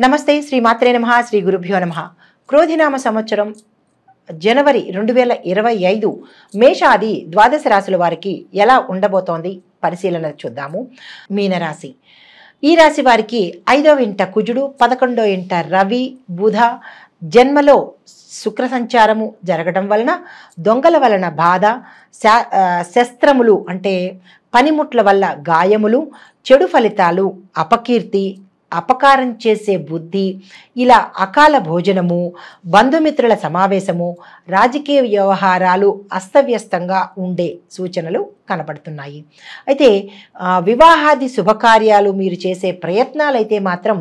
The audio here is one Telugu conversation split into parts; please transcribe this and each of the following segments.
నమస్తే శ్రీ మాత్రే నమః శ్రీ గురుభ్యో నమః క్రోధినామ సంవత్సరం జనవరి 2025 మేషాది ద్వాదశ రాశుల వారికి ఎలా ఉండబోతోంది పరిశీలన చూద్దాము. మీనరాశి. ఈ రాశి వారికి 5వ ఇంట కుజుడు, 11వ ఇంట రవి, బుధ, జన్మలో శుక్ర సంచారము జరగడం వలన దొంగల వలన బాధ, శస్త్రములు అంటే పనిముట్ల వల్ల గాయములు, చెడు ఫలితాలు, అపకీర్తి, అపకారం చేసే బుద్ధి, ఇలా అకాల భోజనము, బంధుమిత్రుల సమావేశము, రాజకీయ వ్యవహారాలు అస్తవ్యస్తంగా ఉండే సూచనలు కనపడుతున్నాయి. అయితే వివాహాది శుభకార్యాలు మీరు చేసే ప్రయత్నాలు అయితే మాత్రం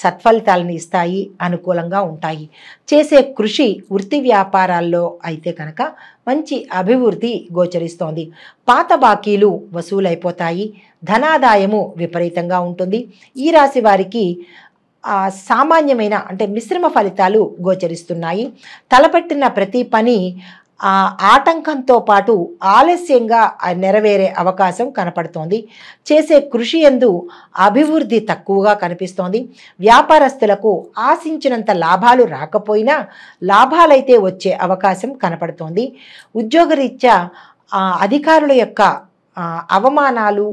సత్ఫలితాలను ఇస్తాయి, అనుకూలంగా ఉంటాయి. చేసే కృషి వృత్తి వ్యాపారాల్లో అయితే కనుక మంచి అభివృద్ధి గోచరిస్తోంది. పాత బాకీలు వసూలైపోతాయి. ధనాదాయము విపరీతంగా ఉంటుంది. ఈ రాశి వారికి సామాన్యమైన అంటే మిశ్రమ ఫలితాలు గోచరిస్తున్నాయి. తలపెట్టిన ప్రతి పని ఆటంకంతో పాటు ఆలస్యంగా నెరవేరే అవకాశం కనపడుతోంది. చేసే కృషి యందు అభివృద్ధి తక్కువగా కనిపిస్తోంది. వ్యాపారస్తులకు ఆశించినంత లాభాలు రాకపోయినా లాభాలైతే వచ్చే అవకాశం కనపడుతోంది. ఉద్యోగరీత్యా అధికారుల యొక్క అవమానాలు,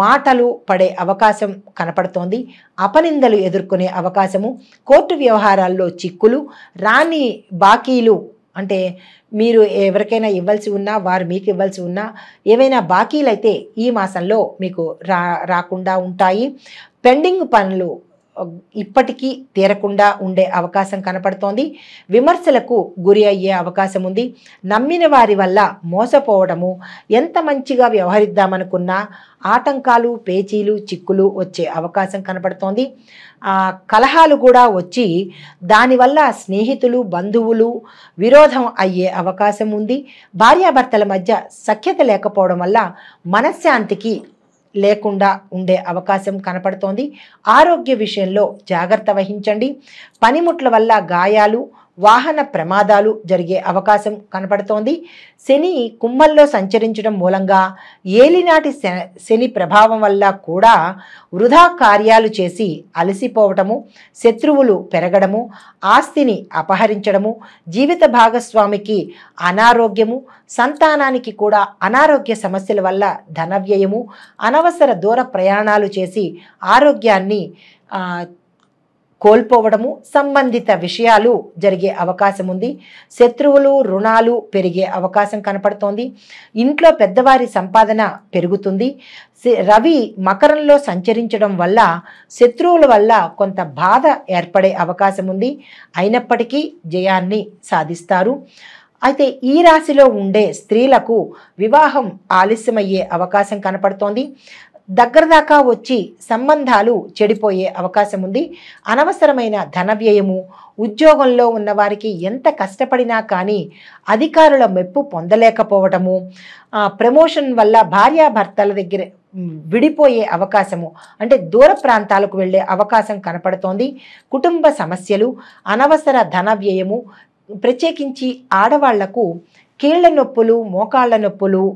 మాటలు పడే అవకాశం కనపడుతోంది. అపనిందలు ఎదుర్కొనే అవకాశము, కోర్టు వ్యవహారాల్లో చిక్కులు, రాని బాకీలు అంటే మీరు ఎవరికైనా ఇవ్వాల్సి ఉన్నా వారు మీకు ఇవ్వాల్సి ఉన్నా ఏవైనా బాకీలైతే ఈ మాసంలో మీకు రాకుండా ఉంటాయి. పెండింగ్ పనులు ఇప్పటికీ తీరకుండా ఉండే అవకాశం కనపడుతోంది. విమర్శలకు గురి అయ్యే అవకాశం ఉంది. నమ్మిన వారి వల్ల మోసపోవడము, ఎంత మంచిగా వ్యవహరిద్దామనుకున్నా ఆటంకాలు, పేచీలు, చిక్కులు వచ్చే అవకాశం కనపడుతోంది. కలహాలు కూడా వచ్చి దానివల్ల స్నేహితులు, బంధువులు విరోధం అయ్యే అవకాశం ఉంది. భార్యాభర్తల మధ్య సఖ్యత లేకపోవడం వల్ల మనశ్శాంతికి లేకుండా ఉండే అవకాశం కనపడుతోంది. ఆరోగ్య విషయంలో జాగ్రత్త వహించండి. పనిముట్ల వల్ల గాయాలు, వాహన ప్రమాదాలు జరిగే అవకాశం కనపడుతోంది. శని కుంభంలో సంచరించడం మూలంగా ఏలినాటి శని ప్రభావం వల్ల కూడా వృధా కార్యాలు చేసి అలసిపోవటము, శత్రువులు పెరగడము, ఆస్తిని అపహరించడము, జీవిత భాగస్వామికి అనారోగ్యము, సంతానానికి కూడా అనారోగ్య సమస్యల వల్ల ధన వ్యయము, అనవసర దూర ప్రయాణాలు చేసి ఆరోగ్యాన్ని కోల్పోవడము, సంబంధిత విషయాలు జరిగే అవకాశం ఉంది. శత్రువులు, రుణాలు పెరిగే అవకాశం కనపడుతోంది. ఇంట్లో పెద్దవారి సంపాదన పెరుగుతుంది. రవి మకరంలో సంచరించడం వల్ల శత్రువుల వల్ల కొంత బాధ ఏర్పడే అవకాశం ఉంది. అయినప్పటికీ జయాన్ని సాధిస్తారు. అయితే ఈ రాశిలో ఉండే స్త్రీలకు వివాహం ఆలస్యమయ్యే అవకాశం కనపడుతోంది. దగ్గర దాకా వచ్చి సంబంధాలు చెడిపోయే అవకాశం ఉంది. అనవసరమైన ధన వ్యయము, ఉద్యోగంలో ఉన్నవారికి ఎంత కష్టపడినా కానీ అధికారుల మెప్పు పొందలేకపోవటము, ప్రమోషన్ వల్ల భార్యాభర్తల దగ్గర విడిపోయే అవకాశము అంటే దూర ప్రాంతాలకు వెళ్ళే అవకాశం కనపడుతోంది. కుటుంబ సమస్యలు, అనవసర ధన వ్యయము, ప్రత్యేకించి ఆడవాళ్లకు కీళ్ల నొప్పులు, మోకాళ్ళ నొప్పులు,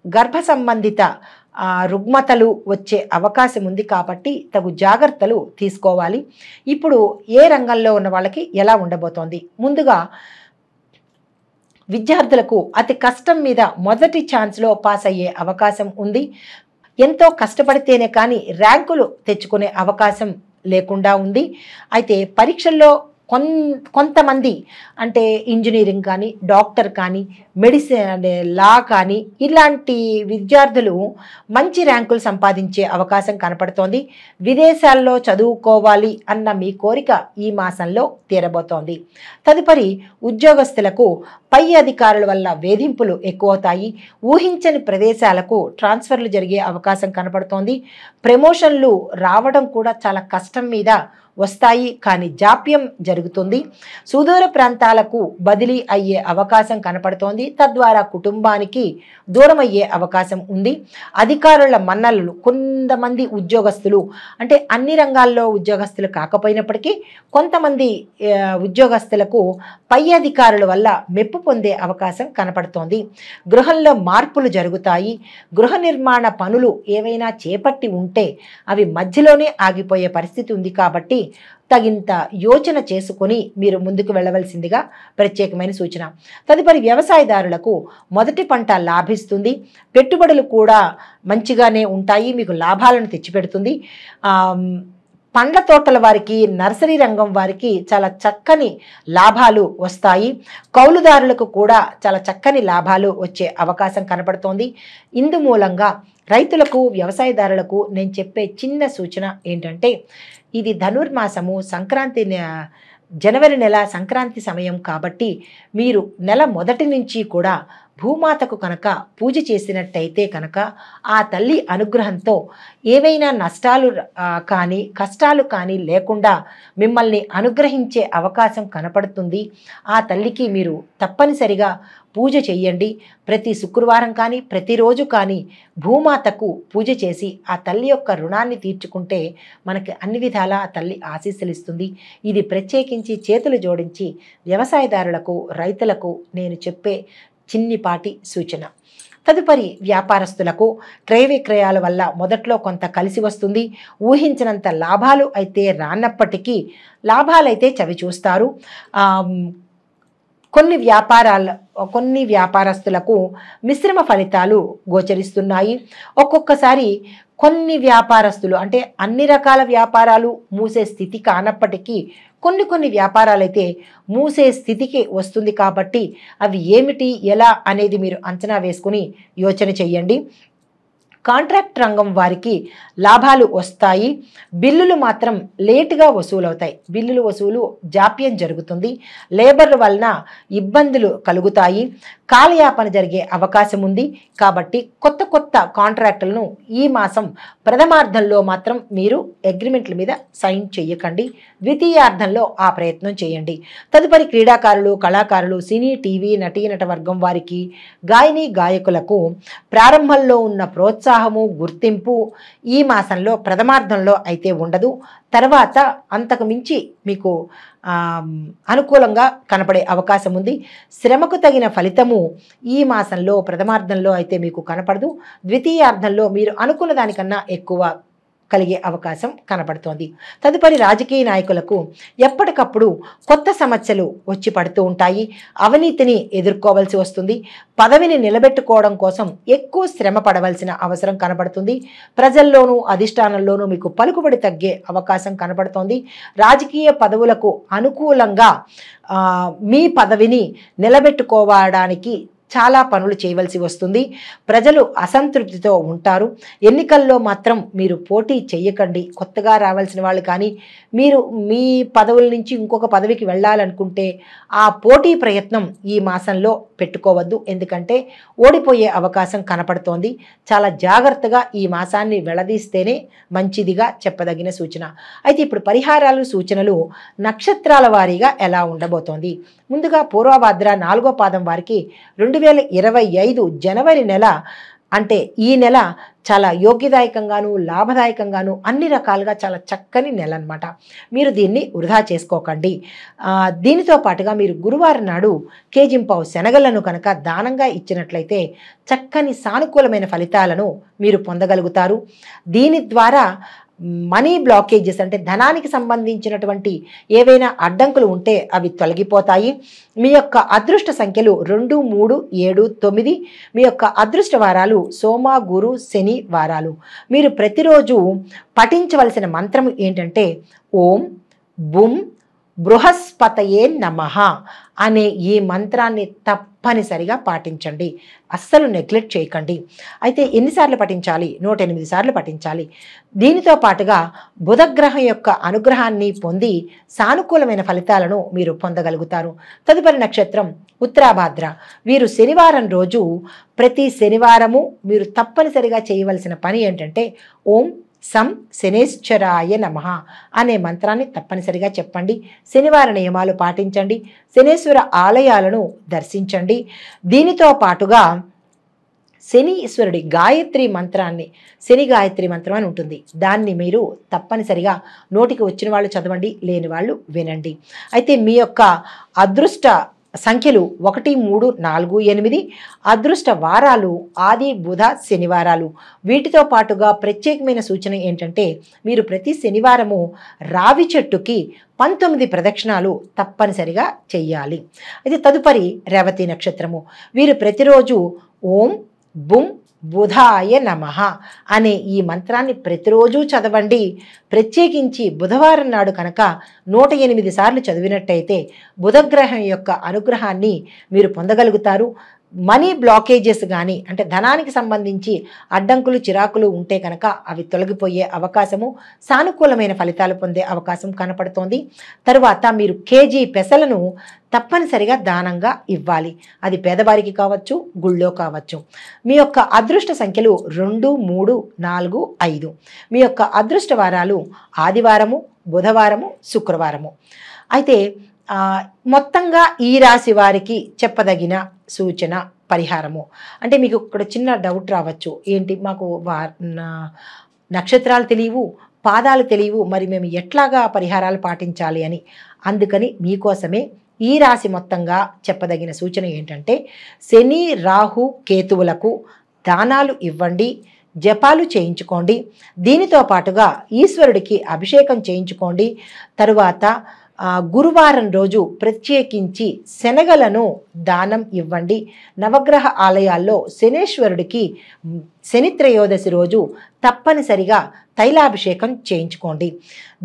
గర్భ సంబంధిత రుగ్మతలు వచ్చే అవకాశం ఉంది. కాబట్టి తగు జాగ్రత్తలు తీసుకోవాలి. ఇప్పుడు ఏ రంగంలో ఉన్న వాళ్ళకి ఎలా ఉండబోతోంది? ముందుగా విద్యార్థులకు అతి కష్టం మీద మొదటి ఛాన్స్లో పాస్ అయ్యే అవకాశం ఉంది. ఎంతో కష్టపడితేనే కానీ ర్యాంకులు తెచ్చుకునే అవకాశం లేకుండా ఉంది. అయితే పరీక్షల్లో కొంతమంది అంటే ఇంజనీరింగ్ కానీ, డాక్టర్ కానీ, మెడిసిన్, లా కానీ ఇలాంటి విద్యార్థులు మంచి ర్యాంకులు సంపాదించే అవకాశం కనపడుతోంది. విదేశాల్లో చదువుకోవాలి అన్న మీ కోరిక ఈ మాసంలో తీరబోతోంది. తదుపరి ఉద్యోగస్తులకు పై అధికారుల వల్ల వేధింపులు ఎక్కువవుతాయి. ఊహించని ప్రదేశాలకు ట్రాన్స్ఫర్లు జరిగే అవకాశం కనపడుతోంది. ప్రమోషన్లు రావడం కూడా చాలా కష్టం మీద వస్తాయి, కానీ జాప్యం జరుగుతుంది. సుదూర ప్రాంతాలకు బదిలీ అయ్యే అవకాశం కనపడుతోంది. తద్వారా కుటుంబానికి దూరం అయ్యే అవకాశం ఉంది. అధికారుల మన్ననలు, కొంతమంది ఉద్యోగస్తులు అంటే అన్ని రంగాల్లో ఉద్యోగస్తులు కాకపోయినప్పటికీ కొంతమంది ఉద్యోగస్తులకు పై అధికారుల వల్ల మెప్పు పొందే అవకాశం కనపడుతోంది. గృహంలో మార్పులు జరుగుతాయి. గృహ నిర్మాణ పనులు ఏవైనా చేపట్టి ఉంటే అవి మధ్యలోనే ఆగిపోయే పరిస్థితి ఉంది. కాబట్టి కాబట్టి తగింత యోచన చేసుకొని మీరు ముందుకు వెళ్ళవలసిందిగా ప్రత్యేకమైన సూచన. తదుపరి వ్యవసాయదారులకు మొదటి పంట లాభిస్తుంది. పెట్టుబడులు కూడా మంచిగానే ఉంటాయి, మీకు లాభాలను తెచ్చిపెడుతుంది. పండ్ల తోటల వారికి, నర్సరీ రంగం వారికి చాలా చక్కని లాభాలు వస్తాయి. కౌలుదారులకు కూడా చాలా చక్కని లాభాలు వచ్చే అవకాశం కనపడుతోంది. ఇందు మూలంగా రైతులకు, వ్యవసాయదారులకు నేను చెప్పే చిన్న సూచన ఏంటంటే, ఇది ధనుర్మాసము, సంక్రాంతి జనవరి నెల సంక్రాంతి సమయం కాబట్టి మీరు నెల మొదటి నుంచి కూడా భూమాతకు కనుక పూజ చేసినట్టయితే కనుక ఆ తల్లి అనుగ్రహంతో ఏవైనా నష్టాలు కానీ కష్టాలు కానీ లేకుండా మిమ్మల్ని అనుగ్రహించే అవకాశం కనపడుతుంది. ఆ తల్లికి మీరు తప్పనిసరిగా పూజ చేయండి. ప్రతి శుక్రవారం కానీ ప్రతిరోజు కానీ భూమాతకు పూజ చేసి ఆ తల్లి యొక్క రుణాన్ని తీర్చుకుంటే మనకి అన్ని విధాలా ఆ తల్లి ఆశీస్సులు ఇస్తుంది. ఇది ప్రత్యేకించి చేతులు జోడించి వ్యవసాయదారులకు, రైతులకు నేను చెప్పే చిన్నిపాటి సూచన. తదుపరి వ్యాపారస్తులకు క్రయ విక్రయాల వల్ల మొదట్లో కొంత కలిసి వస్తుంది. ఊహించినంత లాభాలు అయితే రానప్పటికీ లాభాలైతే చవి చూస్తారు. కొన్ని వ్యాపారస్తులకు మిశ్రమ ఫలితాలు గోచరిస్తున్నాయి. ఒక్కొక్కసారి కొన్ని వ్యాపారస్తులు అంటే అన్ని రకాల వ్యాపారాలు మూసే స్థితి కానప్పటికీ కొన్ని వ్యాపారాలైతే మూసే స్థితికి వస్తుంది. కాబట్టి అవి ఏమిటి, ఎలా అనేది మీరు అంచనా వేసుకుని యోచన చెయ్యండి. కాంట్రాక్ట్ రంగం వారికి లాభాలు వస్తాయి. బిల్లులు మాత్రం లేటుగా వసూలవుతాయి. బిల్లులు వసూలు జాప్యం జరుగుతుంది. లేబర్ల వలన ఇబ్బందులు కలుగుతాయి. కాలయాపన జరిగే అవకాశం ఉంది. కాబట్టి కొత్త కాంట్రాక్టులను ఈ మాసం ప్రథమార్థంలో మాత్రం మీరు అగ్రిమెంట్ల మీద సైన్ చేయకండి. ద్వితీయార్థంలో ఆ ప్రయత్నం చేయండి. తదుపరి క్రీడాకారులు, కళాకారులు, సినీ, టీవీ, నటీనట వర్గం వారికి, గాయని గాయకులకు ప్రారంభంలో ఉన్న ప్రోత్సాహము, గుర్తింపు ఈ మాసంలో ప్రథమార్థంలో అయితే ఉండదు. తర్వాత అంతకు మించి మీకు అనుకూలంగా కనపడే అవకాశం ఉంది. శ్రమకు తగిన ఫలితము ఈ మాసంలో ప్రథమార్థంలో అయితే మీకు కనపడదు. ద్వితీయార్థంలో మీరు అనుకున్న దానికన్నా ఎక్కువ కలిగే అవకాశం కనపడుతోంది. తదుపరి రాజకీయ నాయకులకు ఎప్పటికప్పుడు కొత్త సమస్యలు వచ్చి పడుతూ ఉంటాయి. అవినీతిని ఎదుర్కోవాల్సి వస్తుంది. పదవిని నిలబెట్టుకోవడం కోసం ఎక్కువ శ్రమ పడవలసిన అవసరం కనపడుతుంది. ప్రజల్లోనూ అధిష్టానంలోనూ మీకు పలుకుబడి తగ్గే అవకాశం కనపడుతోంది. రాజకీయ పదవులకు అనుకూలంగా మీ పదవిని నిలబెట్టుకోవడానికి చాలా పనులు చేయవలసి వస్తుంది. ప్రజలు అసంతృప్తితో ఉంటారు. ఎన్నికల్లో మాత్రం మీరు పోటీ చేయకండి. కొత్తగా రావాల్సిన వాళ్ళు కానీ మీరు మీ పదవుల నుంచి ఇంకొక పదవికి వెళ్ళాలనుకుంటే ఆ పోటీ ప్రయత్నం ఈ మాసంలో పెట్టుకోవద్దు. ఎందుకంటే ఓడిపోయే అవకాశం కనపడుతోంది. చాలా జాగ్రత్తగా ఈ మాసాన్ని వెళ్లదీస్తేనే మంచిదిగా చెప్పదగిన సూచన. అయితే ఇప్పుడు పరిహారాలు, సూచనలు నక్షత్రాల వారీగా ఎలా ఉండబోతోంది. ముందుగా పూర్వభాద్ర 4వ పాదం వారికి 2025 జనవరి నెల అంటే ఈ నెల చాలా యోగ్యదాయకంగాను, లాభదాయకంగాను, అన్ని రకాలుగా చాలా చక్కని నెల అన్నమాట. మీరు దీన్ని వృధా చేసుకోకండి. దీనితో పాటుగా మీరు గురువారం నాడు కేజింపావు శనగలను కనుక దానంగా ఇచ్చినట్లయితే చక్కని సానుకూలమైన ఫలితాలను మీరు పొందగలుగుతారు. దీని ద్వారా మనీ బ్లాకేజెస్ అంటే ధనానికి సంబంధించినటువంటి ఏవైనా అడ్డంకులు ఉంటే అవి తొలగిపోతాయి. మీ యొక్క అదృష్ట సంఖ్యలు 2, 3, 7, 9. మీ యొక్క అదృష్ట వారాలు సోమ, గురు, శని వారాలు. మీరు ప్రతిరోజు పఠించవలసిన మంత్రం ఏంటంటే ఓం బుం బృహస్పతయే నమః అనే ఈ మంత్రాన్ని తప్పనిసరిగా పాటించండి. అస్సలు నెగ్లెక్ట్ చేయకండి. అయితే ఎన్నిసార్లు పఠించాలి? 108 సార్లు పఠించాలి. దీనితో పాటుగా బుధగ్రహం యొక్క అనుగ్రహాన్ని పొంది సానుకూలమైన ఫలితాలను మీరు పొందగలుగుతారు. తదుపరి నక్షత్రం ఉత్తరాభాద్ర. వీరు శనివారం రోజు ప్రతి శనివారము మీరు తప్పనిసరిగా చేయవలసిన పని ఏంటంటే ఓం సం శనేశ్వరాయ నమః అనే మంత్రాన్ని తప్పనిసరిగా చెప్పండి. శనివార నియమాలు పాటించండి. శనేశ్వర ఆలయాలను దర్శించండి. దీనితో పాటుగా శనీశ్వరుడి గాయత్రి మంత్రాన్ని, శని గాయత్రి మంత్రం అని ఉంటుంది, దాన్ని మీరు తప్పనిసరిగా నోటికి వచ్చిన వాళ్ళు చదవండి, లేని వాళ్ళు వినండి. అయితే మీ యొక్క అదృష్ట సంఖ్యలు 1, 3, 4, 8. అదృష్ట వారాలు ఆది, బుధ, శనివారాలు. వీటితో పాటుగా ప్రత్యేకమైన సూచన ఏంటంటే మీరు ప్రతి శనివారము రావి చెట్టుకి 19 ప్రదక్షిణాలు తప్పనిసరిగా చెయ్యాలి. అయితే తదుపరి రేవతి నక్షత్రము. వీరు ప్రతిరోజు ఓం బుం బుధాయ నమః అనే ఈ మంత్రాన్ని ప్రతిరోజు చదవండి. ప్రత్యేకించి బుధవారం నాడు కనుక 108 సార్లు చదివినట్టయితే బుధగ్రహం యొక్క అనుగ్రహాన్ని మీరు పొందగలుగుతారు. మనీ బ్లాకేజెస్ కానీ అంటే ధనానికి సంబంధించి అడ్డంకులు చిరాకులు ఉంటే కనుక అవి తొలగిపోయే అవకాశము, సానుకూలమైన ఫలితాలు పొందే అవకాశం కనపడుతోంది. తరువాత మీరు కేజీ పెసలను తప్పనిసరిగా దానంగా ఇవ్వాలి. అది పేదవారికి కావచ్చు, గుళ్ళో కావచ్చు. మీ యొక్క అదృష్ట సంఖ్యలు 2, 3, 4, 5. మీ యొక్క అదృష్ట వారాలు ఆదివారము, బుధవారము, శుక్రవారము. అయితే మొత్తంగా ఈ రాశి వారికి చెప్పదగిన సూచన పరిహారము అంటే మీకు ఇక్కడ చిన్న డౌట్ రావచ్చు, ఏంటి మాకు నక్షత్రాలు తెలియవు, పాదాలు తెలియవు, మరి మేము ఎట్లాగా పరిహారాలు పాటించాలి అని. అందుకని మీకోసమే ఈ రాశి మొత్తంగా చెప్పదగిన సూచన ఏంటంటే శని, రాహు, కేతువులకు దానాలు ఇవ్వండి, జపాలు చేయించుకోండి. దీనితో పాటుగా ఈశ్వరుడికి అభిషేకం చేయించుకోండి. తరువాత గురువారం రోజు ప్రత్యేకించి శనగలను దానం ఇవ్వండి. నవగ్రహ ఆలయాల్లో శనేశ్వరుడికి శని త్రయోదశి రోజు తప్పనిసరిగా తైలాభిషేకం చేయించుకోండి.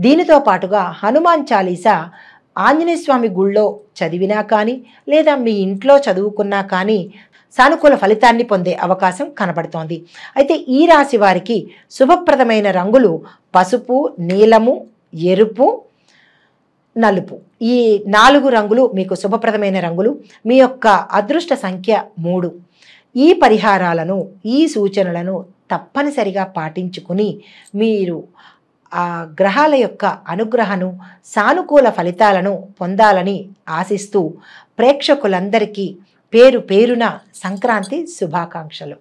దీనితో పాటుగా హనుమాన్ చాలీసా ఆంజనేయ స్వామి గుళ్ళో చదివినా కానీ లేదా మీ ఇంట్లో చదువుకున్నా కానీ సానుకూల ఫలితాన్ని పొందే అవకాశం కనబడుతోంది. అయితే ఈ రాశి వారికి శుభప్రదమైన రంగులు పసుపు, నీలము, ఎరుపు, నలుపు. ఈ 4 రంగులు మీకు శుభప్రదమైన రంగులు. మీ యొక్క అదృష్ట సంఖ్య 3. ఈ పరిహారాలను, ఈ సూచనలను తప్పనిసరిగా పాటించుకుని మీరు ఆ గ్రహాల యొక్క అనుగ్రహను, సానుకూల ఫలితాలను పొందాలని ఆశిస్తూ ప్రేక్షకులందరికీ పేరు పేరున సంక్రాంతి శుభాకాంక్షలు.